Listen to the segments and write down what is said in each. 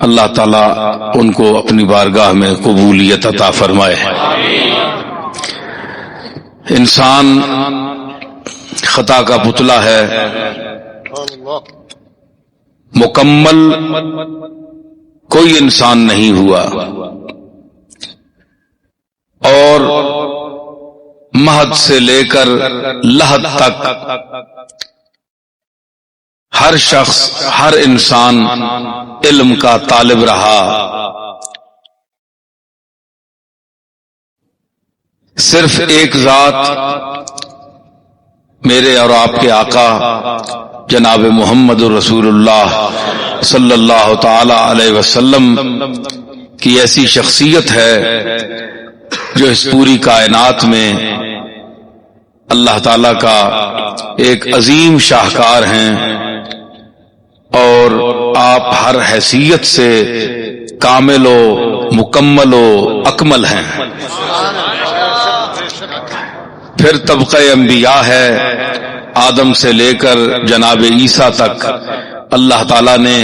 اللہ تعالیٰ ان کو اپنی بارگاہ میں قبولیت عطا فرمائے۔ انسان خطا کا پتلا ہے، مکمل کوئی انسان نہیں ہوا، اور مہد سے لے کر لحد تک ہر شخص، ہر انسان علم کا طالب رہا۔ صرف ایک ذات میرے اور آپ کے آقا جناب محمد رسول اللہ صلی اللہ تعالی علیہ وسلم کی ایسی شخصیت ہے جو اس پوری کائنات میں اللہ تعالی کا ایک عظیم شاہکار ہیں، اور آپ ہر حیثیت سے کامل و مکمل و اکمل ہیں۔ پھر طبقہ انبیاء ہے، آدم سے لے کر جناب عیسیٰ تک اللہ تعالیٰ نے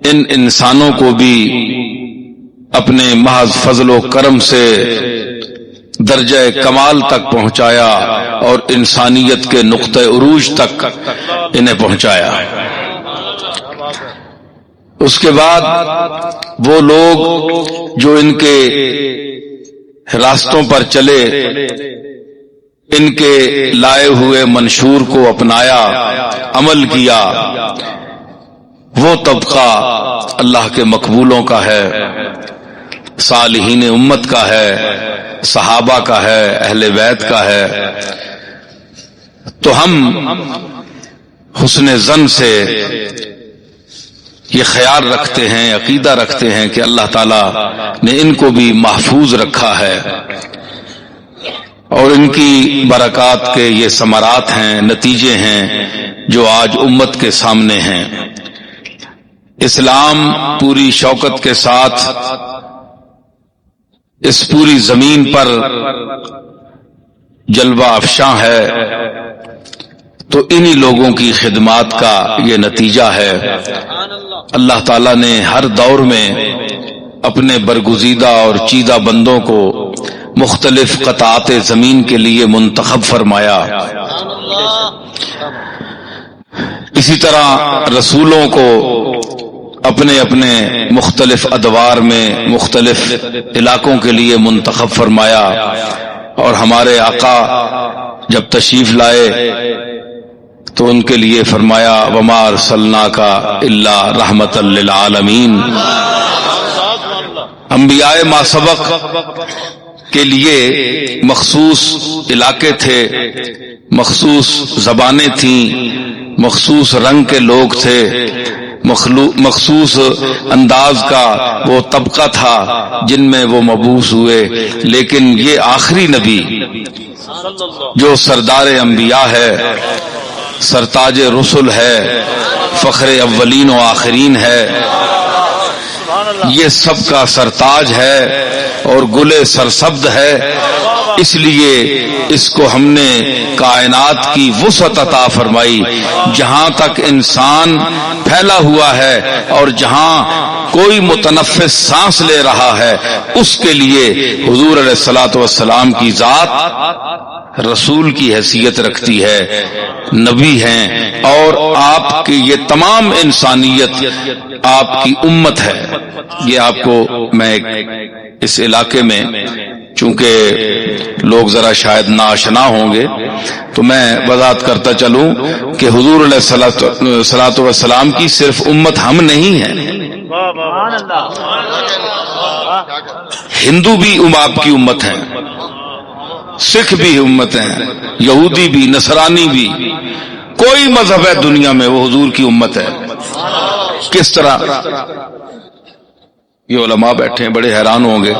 ان انسانوں کو بھی اپنے محض فضل و کرم سے درجہ کمال تک پہنچایا، اور انسانیت کے نقطہ عروج تک انہیں پہنچایا۔ اس کے بعد وہ لوگ جو ان کے راستوں پر چلے، ان کے لائے ہوئے منشور کو اپنایا، عمل کیا، وہ طبقہ اللہ کے مقبولوں کا ہے، صالحین امت کا ہے، صحابہ کا ہے، اہل بیت کا ہے۔ تو ہم حسن ظن سے یہ خیال رکھتے ہیں، عقیدہ رکھتے ہیں کہ اللہ تعالیٰ نے ان کو بھی محفوظ رکھا ہے، اور ان کی برکات کے یہ ثمرات ہیں، نتیجے ہیں جو آج امت کے سامنے ہیں۔ اسلام پوری شوکت کے ساتھ اس پوری زمین پر جلوہ افشاں ہے، تو انہی لوگوں کی خدمات کا یہ نتیجہ ہے۔ اللہ تعالیٰ نے ہر دور میں اپنے برگزیدہ اور چیدہ بندوں کو مختلف قطعات زمین کے لیے منتخب فرمایا۔ اسی طرح رسولوں کو اپنے اپنے مختلف ادوار میں مختلف علاقوں کے لیے منتخب فرمایا، اور ہمارے آقا جب تشریف لائے تو ان کے لیے فرمایا وما ارسلناک الا رحمۃ للعالمین۔ انبیاء ما سبق کے لیے مخصوص علاقے تھے، مخصوص زبانیں تھیں، مخصوص رنگ کے لوگ تھے، مخصوص انداز کا وہ طبقہ تھا جن میں وہ مبعوث ہوئے۔ لیکن یہ آخری نبی جو سردار انبیاء ہے، سرتاج رسل ہے، فخر اولین و آخرین ہے، یہ سب کا سرتاج ہے اور گل سرسبد ہے، اس لیے اس کو ہم نے کائنات کی وسعت عطا فرمائی۔ جہاں تک انسان پھیلا ہوا ہے اور جہاں کوئی متنفس سانس لے رہا ہے، اس کے لیے حضور علیہ الصلوۃ والسلام کی ذات رسول کی حیثیت رکھتی ہے، نبی ہیں، اور آپ کی یہ تمام انسانیت آپ کی امت ہے۔ یہ آپ کو میں اس علاقے میں، چونکہ لوگ ذرا شاید ناآشنا ہوں گے، تو میں وضاحت کرتا چلوں کہ حضور علیہ الصلوۃ والسلام کی صرف امت ہم نہیں ہیں، ہندو بھی آپ کی امت ہیں، سکھ بھی امت ہیں، یہودی بھی، نصرانی بھی، کوئی مذہب ہے دنیا میں وہ حضور کی امت ہے۔ کس طرح؟ یہ علماء بیٹھے ہیں بڑے حیران ہوں گے۔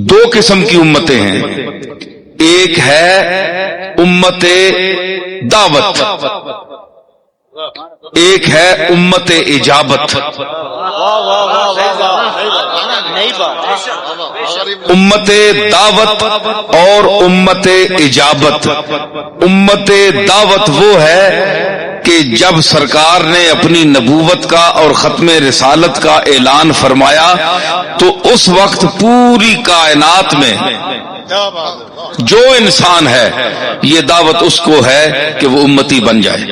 دو قسم کی امتیں ہیں، ایک ہے امت دعوت، ایک ہے امت اجابت۔ امت دعوت اور امت اجابت۔ امت دعوت وہ ہے کہ جب سرکار نے اپنی نبوت کا اور ختم رسالت کا اعلان فرمایا تو اس وقت پوری کائنات میں جو انسان ہے یہ دعوت اس کو ہے کہ وہ امتی بن جائے.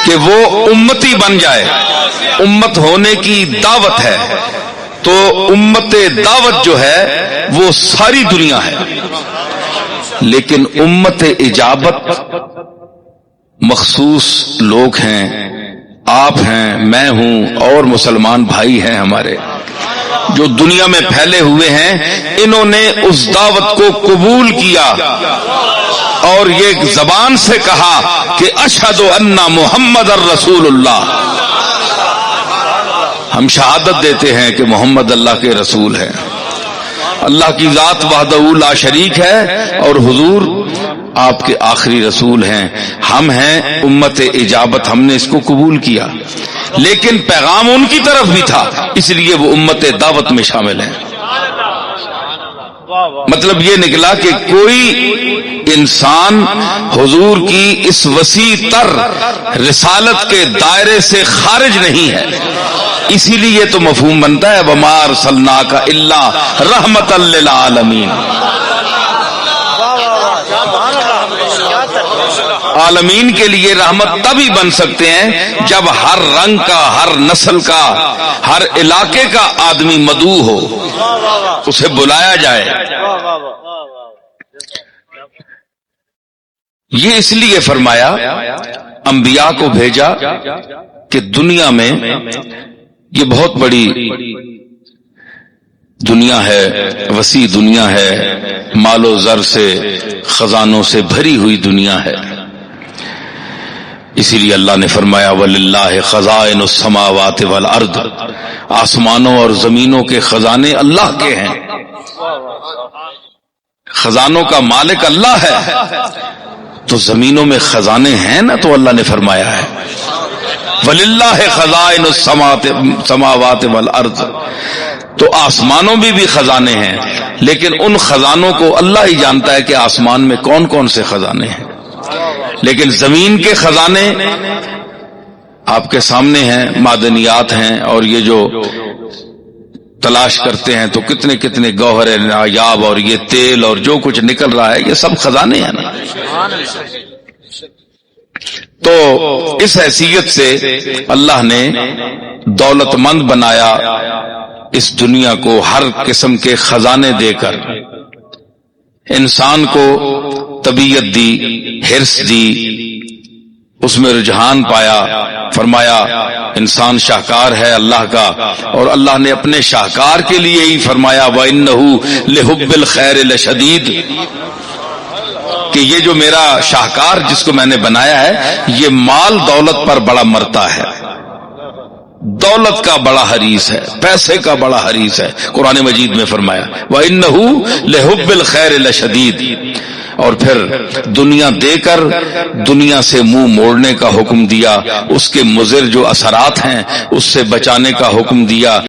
کہ وہ امتی بن جائے. امت ہونے کی دعوت ہے تو امت دعوت جو ہے وہ ساری دنیا ہے، لیکن امت اجابت مخصوص لوگ ہیں. آپ ہیں، میں ہوں، اور مسلمان بھائی ہیں ہمارے جو دنیا میں پھیلے ہوئے ہیں. انہوں نے اس دعوت کو قبول کیا اور یہ زبان سے کہا کہ اشہد ان محمد الرسول اللہ. ہم شہادت دیتے ہیں کہ محمد اللہ کے رسول ہیں. اللہ کی ذات وحدہ لا شریک ہے اور حضور آپ کے آخری رسول ہیں. ہم ہیں امت اجابت، ہم نے اس کو قبول کیا، لیکن پیغام ان کی طرف بھی تھا، اس لیے وہ امت دعوت میں شامل ہیں. مطلب یہ نکلا کہ کوئی انسان حضور کی اس وسیع تر رسالت کے دائرے سے خارج نہیں ہے. اسی لیے تو مفہوم بنتا ہے وَمَا أَرْسَلْنَاكَ إِلَّا رَحْمَةً لِّلْعَالَمِينَ. عالمین کے لیے رحمت تبھی بن سکتے ہیں جب ہر رنگ کا، ہر نسل کا، ہر علاقے کا آدمی مدعو ہو، اسے بلایا جائے. یہ اس لیے فرمایا انبیاء کو بھیجا کہ دنیا میں یہ بہت بڑی دنیا ہے، وسیع دنیا ہے، مال و زر سے، خزانوں سے بھری ہوئی دنیا ہے. اسی لیے اللہ نے فرمایا وَلِلَّهِ خَزَائِنُ السَّمَاوَاتِ وَالْأَرْضِ. آسمانوں اور زمینوں کے خزانے اللہ کے ہیں. خزانوں کا مالک اللہ ہے تو زمینوں میں خزانے ہیں نا، تو اللہ نے فرمایا ہے وَلِلَّهِ خَزَائِنُ السَّمَاوَاتِ وَالْأَرْضِ. تو آسمانوں میں بھی خزانے ہیں، لیکن ان خزانوں کو اللہ ہی جانتا ہے کہ آسمان میں کون کون سے خزانے ہیں. لیکن زمین کے خزانے آپ کے سامنے ہیں، معدنیات ہیں، اور یہ جو تلاش کرتے ہیں تو کتنے کتنے گوہر نایاب اور یہ تیل اور جو کچھ نکل رہا ہے یہ سب خزانے ہیں نا. تو اس حیثیت سے اللہ نے دولت مند بنایا اس دنیا کو، ہر قسم کے خزانے دے کر انسان کو طبیعت دی، حرص دی، اس میں رجحان پایا. فرمایا انسان شاہکار ہے اللہ کا، اور اللہ نے اپنے شاہکار کے لیے ہی فرمایا وَإِنَّهُ لِحُبِّ الْخَيْرِ لَشَدِيدٌ، کہ یہ جو میرا شاہکار جس کو میں نے بنایا ہے یہ مال دولت پر بڑا مرتا ہے، دولت کا بڑا حریص ہے، پیسے کا بڑا حریص ہے. قرآن مجید میں فرمایا وَإِنَّهُ لِحُبِّ الْخَيْرِ لَشَدِيدٌ. اور پھر دنیا دے کر دنیا سے منہ موڑنے کا حکم دیا، اس کے مضر جو اثرات ہیں اس سے بچانے کا حکم دیا.